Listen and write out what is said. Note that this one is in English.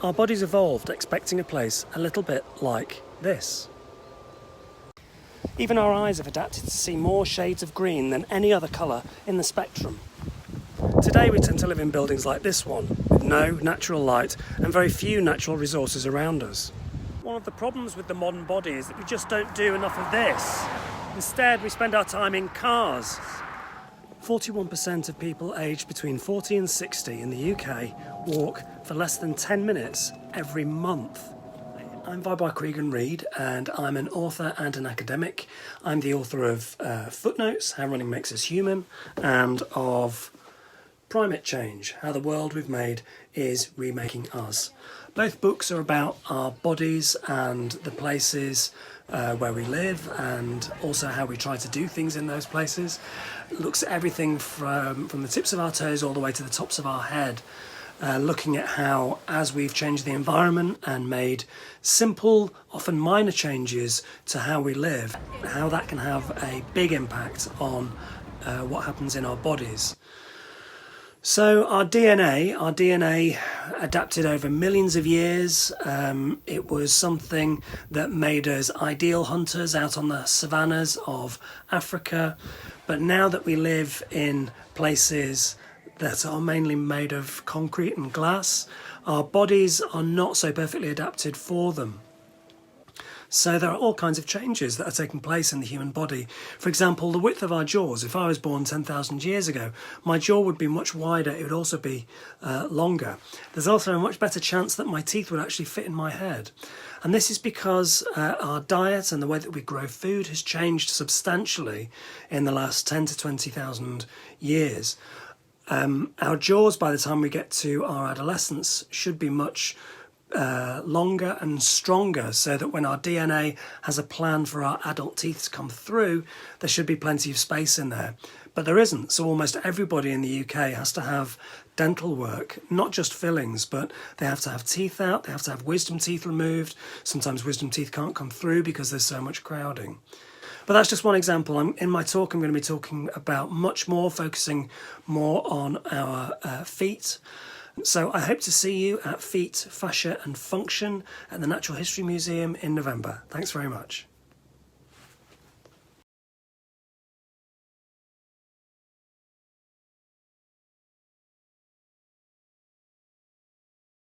Our bodies evolved expecting a place a little bit like this. Even our eyes have adapted to see more shades of green than any other colour in the spectrum. Today we tend to live in buildings like this one, with no natural light and very few natural resources around us. One of the problems with the modern body is that we just don't do enough of this. Instead, we spend our time in cars. 41% of people aged between 40 and 60 in the UK walk for less than 10 minutes every month. I'm by Cregan-Reid and I'm an author and an academic. I'm the author of Footnotes, How Running Makes Us Human, and of Primate Change, How the World We've Made is Remaking Us. Both books are about our bodies and the places where we live, and also how we try to do things in those places. It looks at everything from the tips of our toes all the way to the tops of our head, looking at how, as we've changed the environment and made simple, often minor changes to how we live, how that can have a big impact on what happens in our bodies. So our DNA adapted over millions of years. It was something that made us ideal hunters out on the savannas of Africa. But now that we live in places that are mainly made of concrete and glass, our bodies are not so perfectly adapted for them. So there are all kinds of changes that are taking place in the human body. For example, the width of our jaws. If I was born 10,000 years ago, my jaw would be much wider. It would also be longer. There's also a much better chance that my teeth would actually fit in my head. And this is because our diet and the way that we grow food has changed substantially in the last 10 to 20,000 years. Our jaws, by the time we get to our adolescence, should be much longer and stronger, so that when our DNA has a plan for our adult teeth to come through, there should be plenty of space in there. But there isn't, so almost everybody in the UK has to have dental work, not just fillings, but they have to have teeth out, they have to have wisdom teeth removed. Sometimes wisdom teeth can't come through because there's so much crowding. But that's just one example. In my talk, I'm going to be talking about much more, focusing more on our feet. So I hope to see you at Feet, Fascia and Function at the Natural History Museum in November. Thanks very much.